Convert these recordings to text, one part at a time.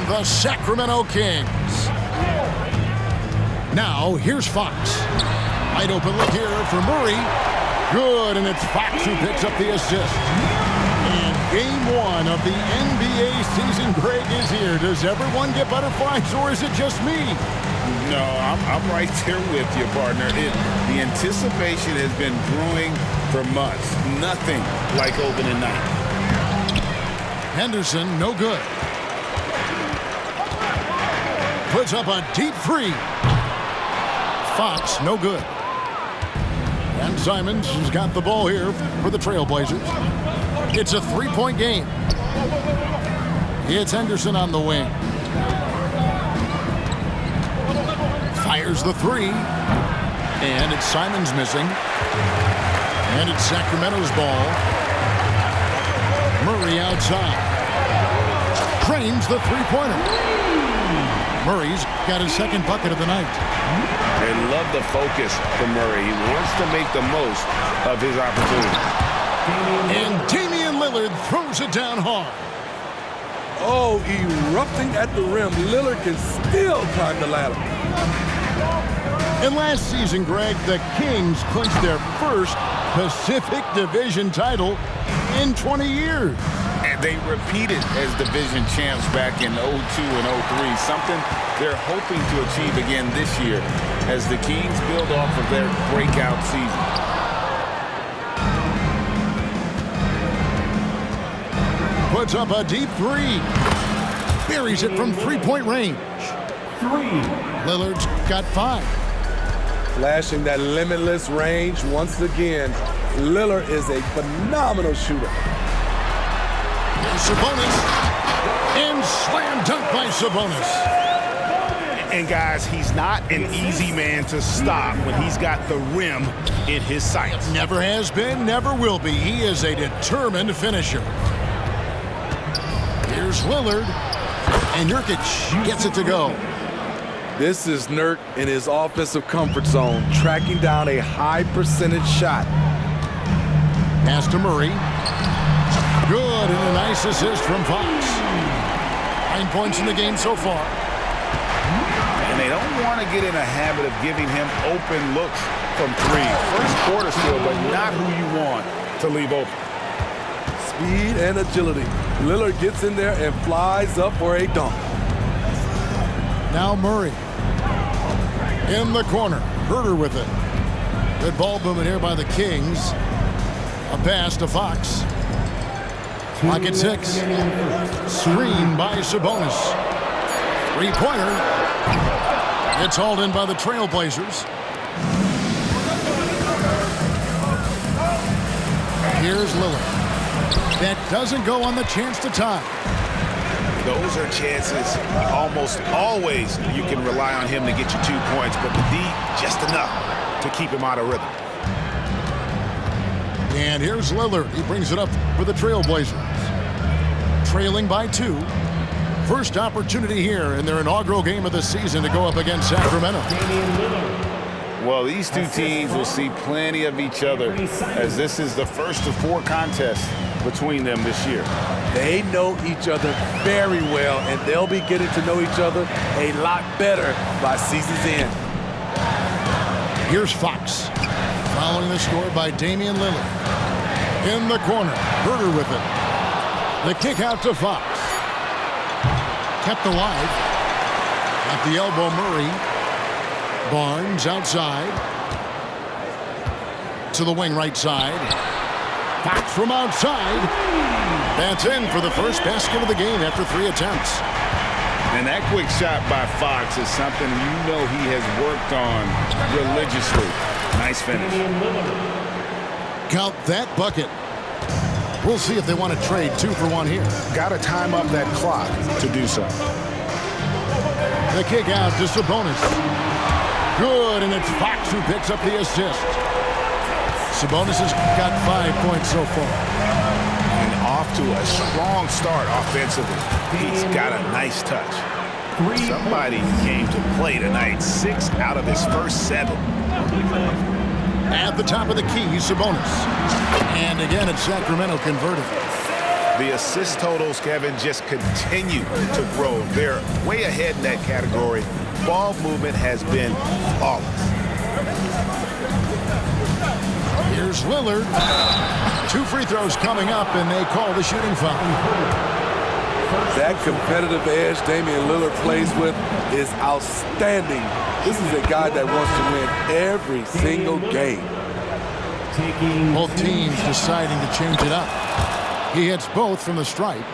the Sacramento Kings. Now, here's Fox. Wide open look here for Murray. Good, and it's Fox who picks up the assist. And game one of the NBA season, Greg, is here. Does everyone get butterflies, or is it just me? No, I'm right there with you, partner. The anticipation has been brewing for months. Nothing like opening night. Henderson, no good. Puts up a deep three. Fox, no good. And Simons has got the ball here for the Trailblazers. It's a three-point game. It's Henderson on the wing. Fires the three. And it's Simons missing. And it's Sacramento's ball. Murray outside. Trains the three-pointer. Murray's got his second bucket of the night. I love the focus from Murray. He wants to make the most of his opportunity. And Damian Lillard throws it down hard. Oh, erupting at the rim. Lillard can still climb the ladder. And last season, Greg, the Kings clinched their first Pacific Division title in 20 years. And they repeated as division champs back in 02 and 03, something they're hoping to achieve again this year as the Kings build off of their breakout season. Puts up a deep three. Buries it from three-point range. Lillard's got 5. Flashing that limitless range once again. Lillard is a phenomenal shooter. Here's Sabonis. And slam dunk by Sabonis. And guys, he's not an easy man to stop when he's got the rim in his sights. Never has been, never will be. He is a determined finisher. Here's Lillard. And Nurkic gets it to go. This is Nurk in his offensive comfort zone, tracking down a high percentage shot. Pass to Murray. Good, and a nice assist from Fox. 9 points in the game so far. And they don't want to get in a habit of giving him open looks from 3. First quarter still, but not who you want to leave open. Speed and agility. Lillard gets in there and flies up for a dunk. Now Murray. In the corner. Herter with it. Good ball movement here by the Kings. A pass to Fox. Clock at 6. Screen by Sabonis. Three-pointer. It's hauled in by the Trailblazers. Here's Lillard. That doesn't go on the chance to tie. Those are chances almost always you can rely on him to get you 2 points, but the D just enough to keep him out of rhythm. And here's Lillard. He brings it up for the Trailblazers. Trailing by 2. First opportunity here in their inaugural game of the season to go up against Sacramento. Well, these two teams will see plenty of each other as this is the first of 4 contests between them this year. They know each other very well, and they'll be getting to know each other a lot better by season's end. Here's Fox. Following the score by Damian Lillard. In the corner. Herter with it. The kick out to Fox. Kept alive. At the elbow, Murray. Barnes outside. To the wing right side. Fox from outside. That's in for the first basket of the game after 3 attempts. And that quick shot by Fox is something you know he has worked on religiously. Nice finish. Count that bucket. We'll see if they want to trade 2 for 1 here. Got to time up that clock to do so. The kick out to Sabonis. Good, and it's Fox who picks up the assist. Sabonis has got 5 points so far. And off to a strong start offensively. He's got a nice touch. Somebody came to play tonight. 6 out of his first 7. At the top of the key, Sabonis. And again, it's Sacramento converted. The assist totals, Kevin, just continue to grow. They're way ahead in that category. Ball movement has been flawless. Here's Lillard. 2 free throws coming up, and they call the shooting foul. That competitive edge Damian Lillard plays with is outstanding. This is a guy that wants to win every single game. Both teams deciding to change it up. He hits both from the stripe.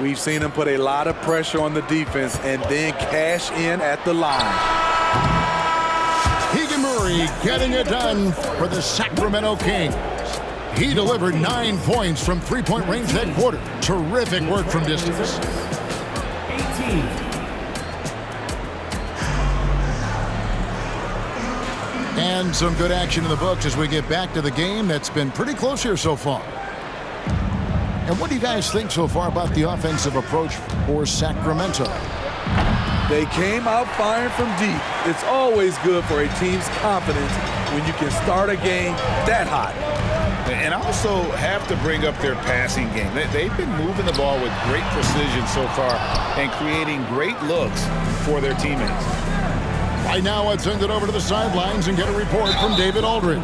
We've seen him put a lot of pressure on the defense and then cash in at the line. Keegan Murray getting it done for the Sacramento Kings. He delivered 9 points from three-point range that quarter. Terrific work from distance. 18. And some good action in the books as we get back to the game that's been pretty close here so far. And what do you guys think so far about the offensive approach for Sacramento? They came out firing from deep. It's always good for a team's confidence when you can start a game that hot. And also have to bring up their passing game. They've been moving the ball with great precision so far and creating great looks for their teammates. Right now, I'd send it over to the sidelines and get a report from David Aldridge.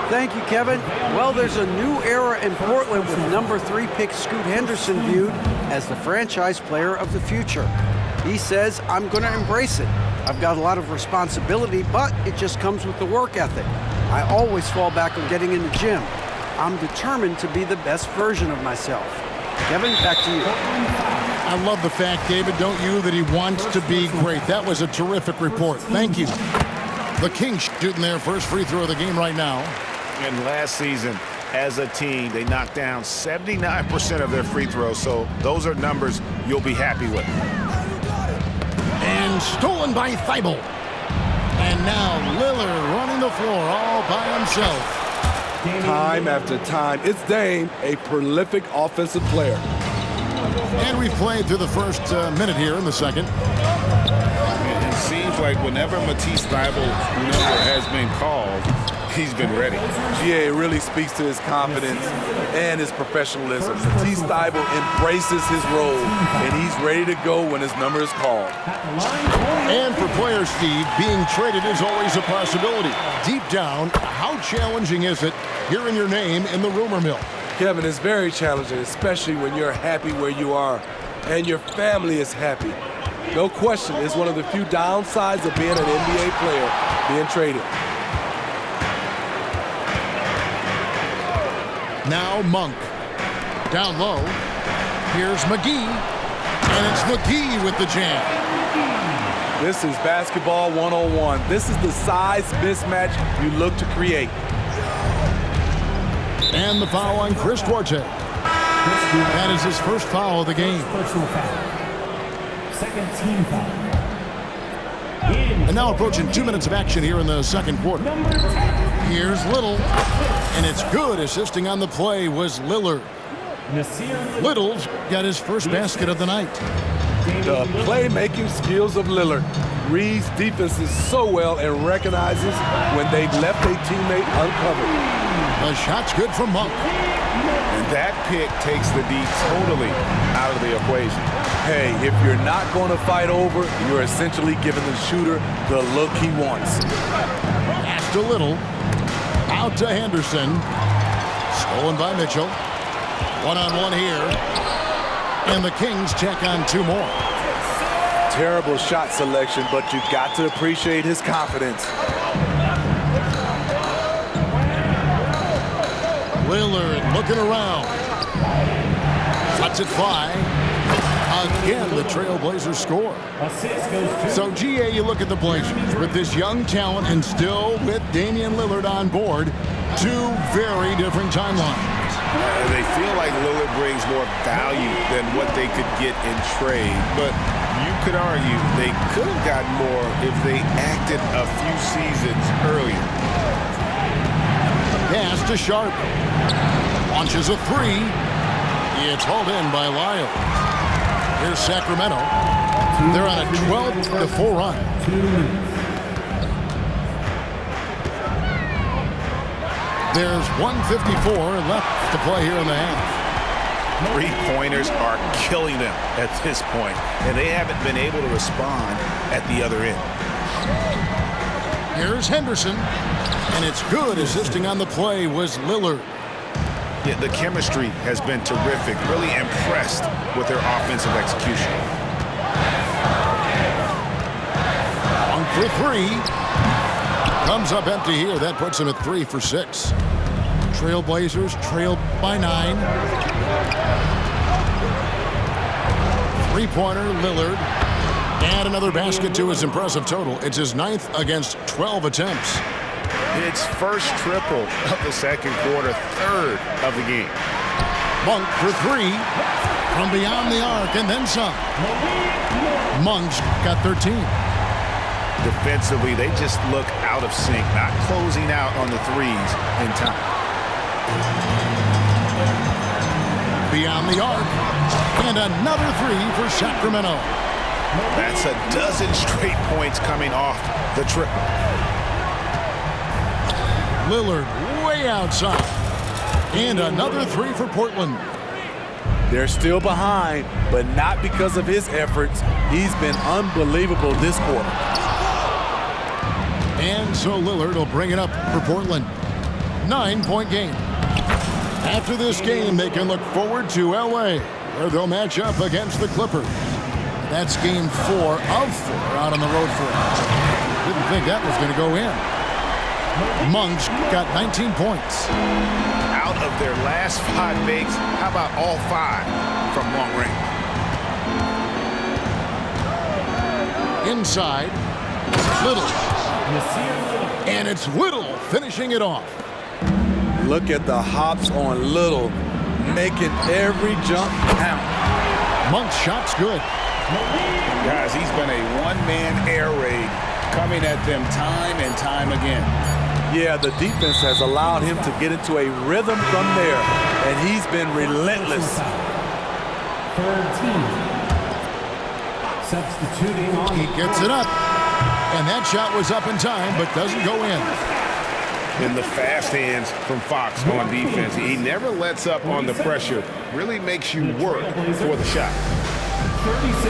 Thank you, Kevin. Well, there's a new era in Portland with number 3 pick Scoot Henderson viewed as the franchise player of the future. He says, I'm going to embrace it. I've got a lot of responsibility, but it just comes with the work ethic. I always fall back on getting in the gym. I'm determined to be the best version of myself. Kevin, back to you. I love the fact, David, don't you, that he wants to be great. That was a terrific report. Thank you. The Kings shooting their first free throw of the game right now. And last season, as a team, they knocked down 79% of their free throws, so those are numbers you'll be happy with. And stolen by Thibault. And now Lillard running the floor all by himself. Time after time, it's Dame, a prolific offensive player. And we've played through the first minute here in the second. It seems like whenever Matisse Thybulle's number has been called, he's been ready. Yeah, it really speaks to his confidence and his professionalism. Matisse Thybulle embraces his role, and he's ready to go when his number is called. And for players, Steve, being traded is always a possibility. Deep down, how challenging is it hearing your name in the rumor mill? Kevin, it's very challenging, especially when you're happy where you are and your family is happy. No question, it's one of the few downsides of being an NBA player, being traded. Now Monk. Down low. Here's McGee. And it's McGee with the jam. This is basketball 101. This is the size mismatch you look to create. And the foul on Chris Duarte. That is his first foul of the game. Personal foul. Second team foul. And now approaching 2 minutes of action here in the second quarter. Number 10. Here's Little. And it's good. Assisting on the play was Lillard. Little's got his first basket of the night. The playmaking skills of Lillard reads defenses so well and recognizes when they've left a teammate uncovered. The shot's good from Monk. And that pick takes the D totally out of the equation. Hey, if you're not going to fight over, you're essentially giving the shooter the look he wants. Pass to Little. Out to Henderson. Stolen by Mitchell. One-on-one here. And the Kings check on 2 more. Terrible shot selection, but you've got to appreciate his confidence. Lillard looking around. Lets it fly. Again, the Trailblazers score. Assist goes to So, GA, you look at the Blazers with this young talent and still with Damian Lillard on board. 2 very different timelines. They feel like Lillard brings more value than what they could get in trade, but you could argue they could have gotten more if they acted a few seasons earlier. Pass to Sharp. Launches a 3. It's hauled in by Lyle. Here's Sacramento. They're on a 12-4 run. 2 minutes. There's 1:54 left to play here in the half. Three-pointers are killing them at this point, and they haven't been able to respond at the other end. Here's Henderson, and it's good. Assisting on the play was Lillard. Yeah, the chemistry has been terrific. Really impressed with their offensive execution. On for three. Comes up empty here. That puts him at 3 for 6. Trailblazers trailed by 9. Three-pointer, Lillard. And another basket to his impressive total. It's his 9th against 12 attempts. It's first triple of the second quarter, 3rd of the game. Monk for 3 from beyond the arc and then some. Monk's got 13. Defensively, they just look out of sync, not closing out on the threes in time. Beyond the arc, and another 3 for Sacramento. That's a dozen straight points coming off the triple. Lillard way outside, and another 3 for Portland. They're still behind, but not because of his efforts. He's been unbelievable this quarter. And so Lillard will bring it up for Portland. 9-point game. After this game, they can look forward to LA, where they'll match up against the Clippers. That's game 4 of 4 out on the road for them. Didn't think that was going to go in. Monk's got 19 points. Out of their last 5 makes, how about all 5 from long range? Inside, Little. And it's Little finishing it off. Look at the hops on Little, making every jump count. Monk's shot's good. Guys, he's been a one-man air raid coming at them time and time again. Yeah, the defense has allowed him to get into a rhythm from there, and he's been relentless. Third team. Substituting on. He gets it up. And that shot was up in time, but doesn't go in. In the fast hands from Fox on defense. He never lets up on the pressure. Really makes you work for the shot. 36.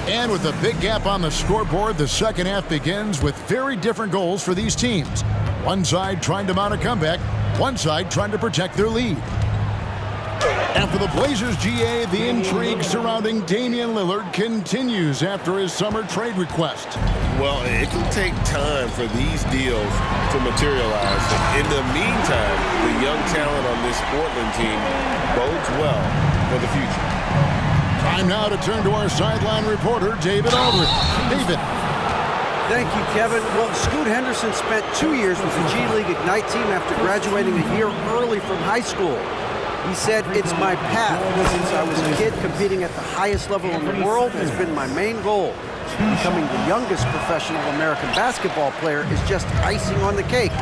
And with a big gap on the scoreboard, the second half begins with very different goals for these teams. One side trying to mount a comeback, one side trying to protect their lead. After the Blazers GA, the intrigue surrounding Damian Lillard continues after his summer trade request. Well, it can take time for these deals to materialize. In the meantime, the young talent on this Portland team bodes well for the future. Time now to turn to our sideline reporter, David Aldridge. David. Thank you, Kevin. Well, Scoot Henderson spent 2 years with the G League Ignite team after graduating a year early from high school. He said, "It's my path. Since I was a kid, competing at the highest level in the world has been my main goal. Becoming the youngest professional American basketball player is just icing on the cake."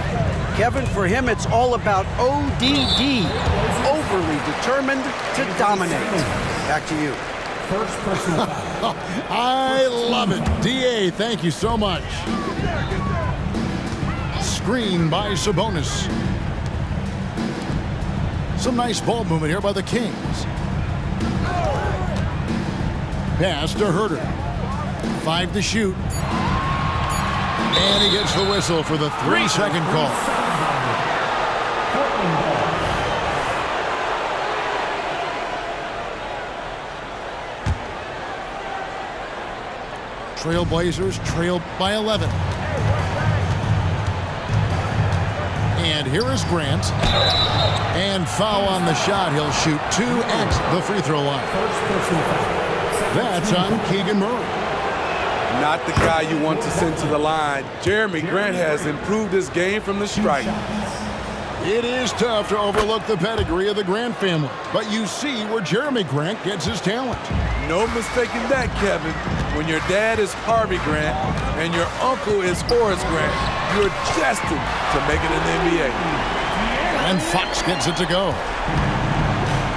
Kevin, for him, it's all about ODD, overly determined to dominate. Back to you. First personal foul. I love it. DA, thank you so much. Screen by Sabonis. Some nice ball movement here by the Kings. Pass to Herter. 5 to shoot. And he gets the whistle for the 3-second call. Trailblazers trailed by 11. And here is Grant. And foul on the shot. He'll shoot 2 at the free throw line. That's on Keegan Murray. Not the guy you want to send to the line. Jeremy Grant has improved his game from the stripe. It is tough to overlook the pedigree of the Grant family, but you see where Jeremy Grant gets his talent. No mistaking that, Kevin. When your dad is Harvey Grant and your uncle is Horace Grant, you're destined to make it in the NBA. And Fox gets it to go.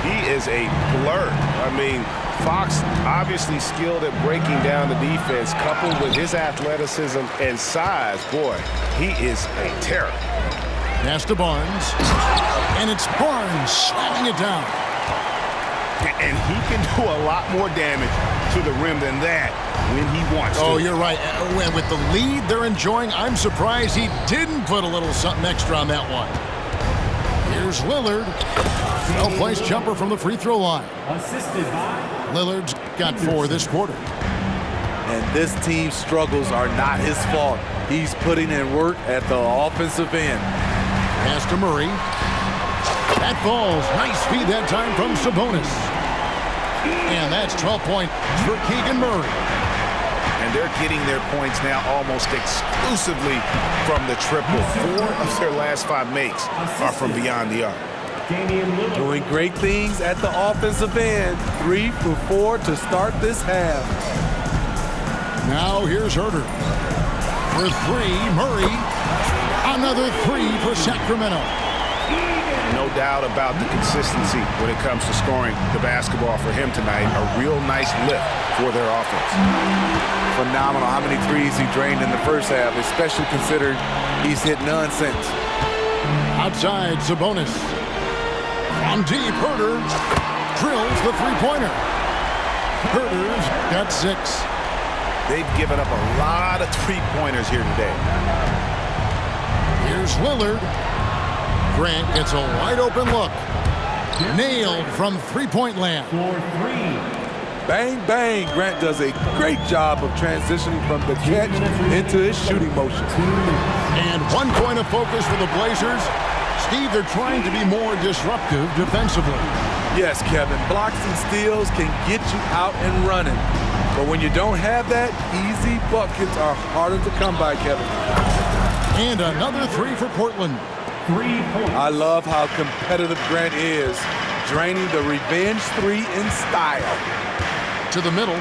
He is a blur. I mean, Fox obviously skilled at breaking down the defense, coupled with his athleticism and size. Boy, he is a terror. Pass to Barnes. And it's Barnes slamming it down. And he can do a lot more damage to the rim than that when he wants to. Oh, you're right. And with the lead they're enjoying, I'm surprised he didn't put a little something extra on that one. Here's Lillard. Well-placed jumper from the free throw line. Assisted by Lillard's got 4 this quarter. And this team's struggles are not his fault. He's putting in work at the offensive end. Pass to Murray. That falls. Nice feed that time from Sabonis. And that's 12 points for Keegan Murray. And they're getting their points now almost exclusively from the triple. 4 of their last 5 makes are from beyond the arc. Damian Lillard. Doing great things at the offensive end. 3 for 4 to start this half. Now here's Herter. For 3, Murray. Another 3 for Sacramento. No doubt about the consistency when it comes to scoring the basketball for him tonight. A real nice lift for their offense. Phenomenal how many threes he drained in the first half, especially considering he's hit none since. Outside, Sabonis. From deep, Herter drills the three-pointer. Herter's got 6. They've given up a lot of three-pointers here today. Here's Lillard. Grant gets a wide-open look. Nailed from three-point land. For 3. Bang, bang. Grant does a great job of transitioning from the catch into his shooting motion. And 1 point of focus for the Blazers. Steve, they're trying to be more disruptive defensively. Yes, Kevin, blocks and steals can get you out and running. But when you don't have that, easy buckets are harder to come by, Kevin. And another 3 for Portland. 3 points. I love how competitive Grant is, draining the revenge 3 in style. To the middle.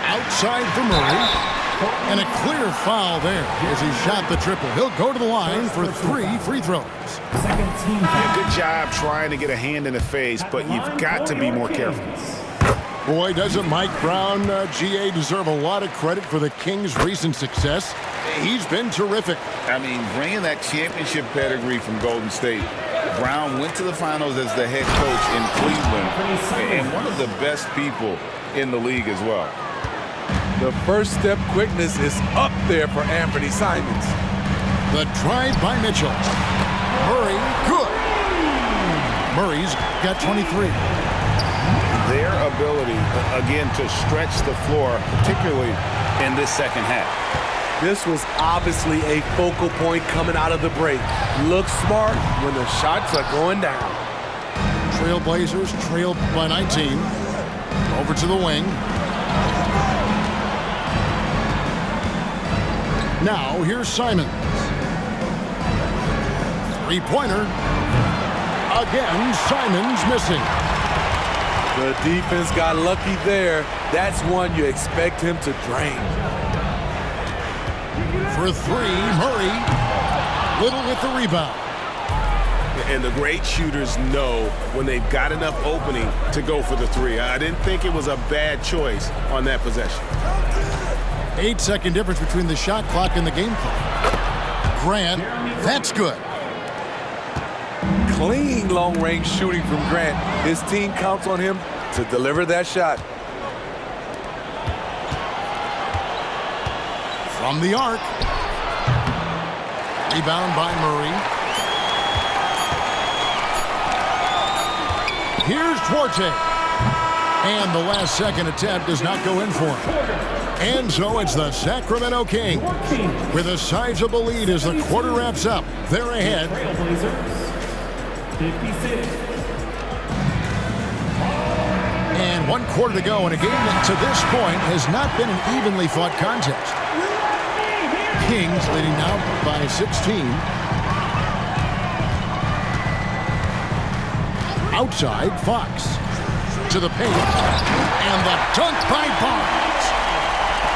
Outside for Murray. And a clear foul there as he shot the triple. He'll go to the line for 3 free throws. Second team foul. Good job trying to get a hand in the face, but you've got to be more careful. Boy, doesn't Mike Brown, GA, deserve a lot of credit for the Kings' recent success. He's been terrific. I mean, bringing that championship pedigree from Golden State. Brown went to the finals as the head coach in Cleveland and one of the best people in the league as well. The first step quickness is up there for Anthony Simons. The drive by Mitchell. Murray, good. Murray's got 23. Their ability, again, to stretch the floor, particularly in this second half. This was obviously a focal point coming out of the break. Look smart when the shots are going down. Trailblazers trailed by 19. Over to the wing. Now here's Simons. Three-pointer. Again, Simons missing. The defense got lucky there. That's one you expect him to drain. For 3, Murray. Little with the rebound. And the great shooters know when they've got enough opening to go for the 3. I didn't think it was a bad choice on that possession. 8-second difference between the shot clock and the game clock. Grant, that's good. Clean long-range shooting from Grant. His team counts on him to deliver that shot. From the arc. Rebound by Murray. Here's Duarte. And the last second attempt does not go in for him. And so it's the Sacramento Kings with a sizable lead as the quarter wraps up. They're ahead. Trailblazers. 56. And 1 quarter to go in a game that to this point has not been an evenly fought contest. Kings leading now by 16. Outside, Fox. To the paint. And the dunk by Barnes.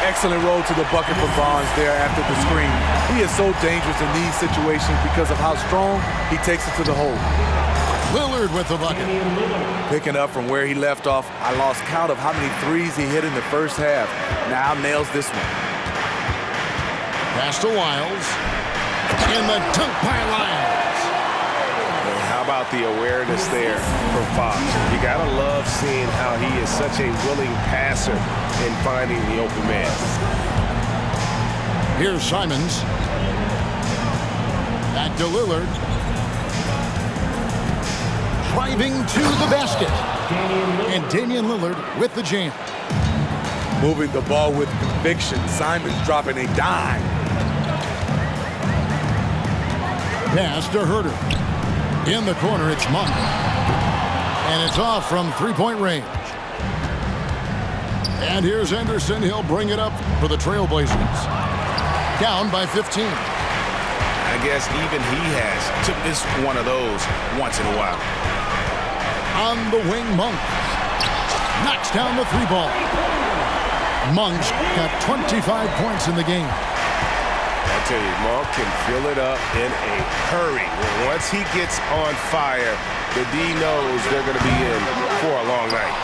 Excellent roll to the bucket from Barnes there after the screen. He is so dangerous in these situations because of how strong he takes it to the hole. Lillard with the bucket. Picking up from where he left off, I lost count of how many threes he hit in the first half. Now nails this one. Pass to Wiles. And the dunk by Lyles. Well, how about the awareness there from Fox? You got to love seeing how he is such a willing passer in finding the open man. Here's Simons. Back to Lillard. Driving to the basket. And Damian Lillard with the jam. Moving the ball with conviction. Simons dropping a dime. Pass to Herder. In the corner, it's Monk. And it's off from three-point range. And here's Henderson. He'll bring it up for the Trailblazers. Down by 15. I guess even he has to miss one of those once in a while. On the wing, Monk. Knocks down the three ball. Monk's got 25 points in the game. I tell you, Monk can fill it up in a hurry. Once he gets on fire, the D knows they're going to be in for a long night.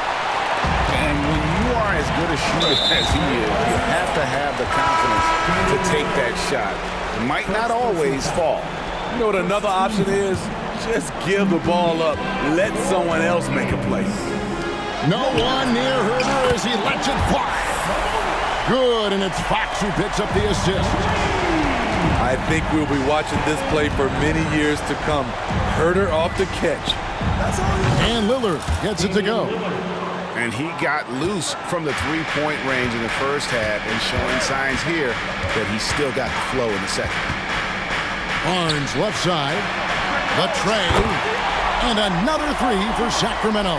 And when you are as good a shooter as he is, you have to have the confidence to take that shot. It might not always fall. You know what another option is? Just give the ball up. Let someone else make a play. No one near Herder as he lets it fly. Good, and it's Fox who picks up the assist. I think we'll be watching this play for many years to come. Herder off the catch. And Lillard gets it to go. And he got loose from the three-point range in the first half and showing signs here that he's still got the flow in the second. Barnes left side. The tray. And another three for Sacramento.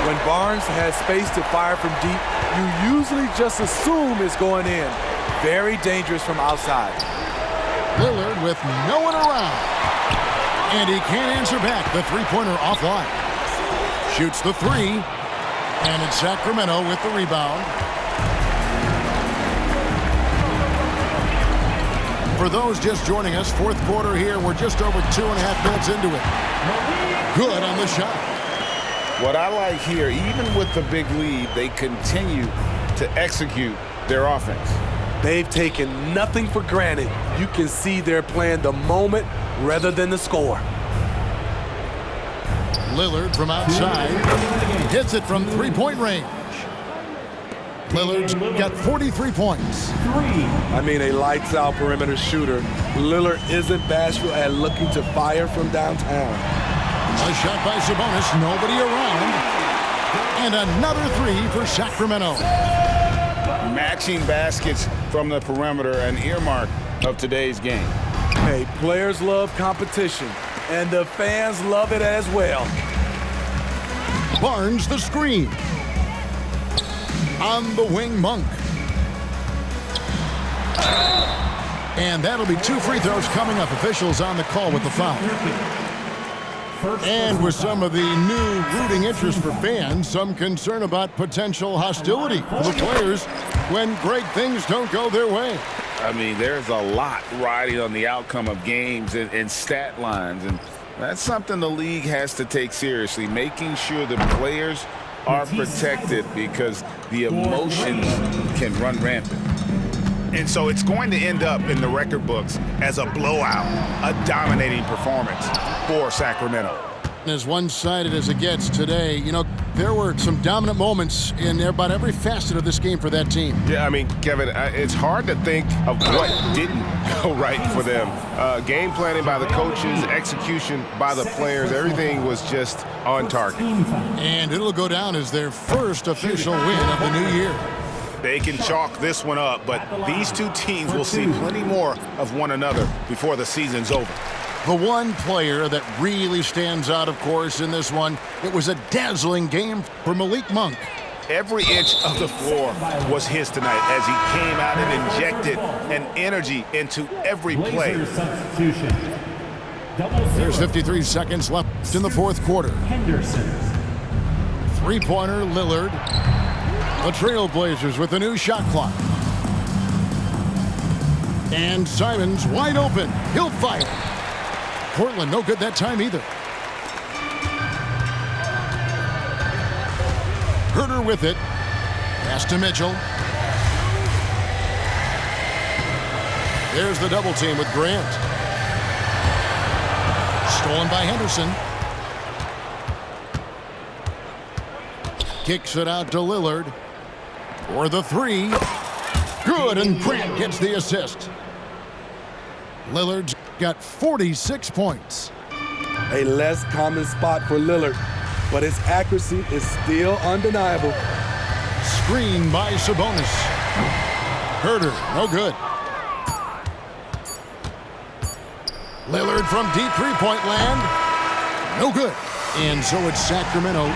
When Barnes has space to fire from deep, you usually just assume it's going in. Very dangerous from outside. Lillard with no one around. And he can't answer back. The three-pointer offline. Shoots the three. And it's Sacramento with the rebound. For those just joining us, fourth quarter here. We're just over 2.5 minutes into it. Good on the shot. What I like here, even with the big lead, they continue to execute their offense. They've taken nothing for granted. You can see they're playing the moment rather than the score. Lillard from outside. Hits it from three-point range. Lillard's got 43 points. I mean, a lights-out perimeter shooter. Lillard isn't bashful at looking to fire from downtown. A shot by Sabonis, nobody around. And another three for Sacramento. Matching baskets from the perimeter, an earmark of today's game. Hey, players love competition, and the fans love it as well. Barnes the screen. On the wing, Monk. And that'll be 2 free throws coming up. Officials on the call with the foul. And with some of the new rooting interest for fans, some concern about potential hostility for the players when great things don't go their way. I mean, there's a lot riding on the outcome of games and stat lines, and that's something the league has to take seriously, making sure the players are protected because the emotions can run rampant. And so it's going to end up in the record books as a blowout, a dominating performance for Sacramento. As one-sided as it gets today, you know, there were some dominant moments in about every facet of this game for that team. Yeah, I mean, Kevin, it's hard to think of what didn't go right for them. Game planning by the coaches, execution by the players, everything was just on target. And it'll go down as their first official win of the new year. They can chalk this one up, but these two teams will see plenty more of one another before the season's over. The one player that really stands out, of course, in this one, it was a dazzling game for Malik Monk. Every inch of the floor was his tonight as he came out and injected an energy into every play. There's 53 seconds left in the fourth quarter. Three-pointer, Lillard. The Trailblazers with a new shot clock. And Simons wide open. He'll fire. Portland no good that time either. Herder with it. Pass to Mitchell. There's the double team with Grant. Stolen by Henderson. Kicks it out to Lillard. For the three. Good, and Grant gets the assist. Lillard's got 46 points. A less common spot for Lillard, but his accuracy is still undeniable. Screen by Sabonis. Herder, no good. Lillard from deep three-point land. No good. And so it's Sacramento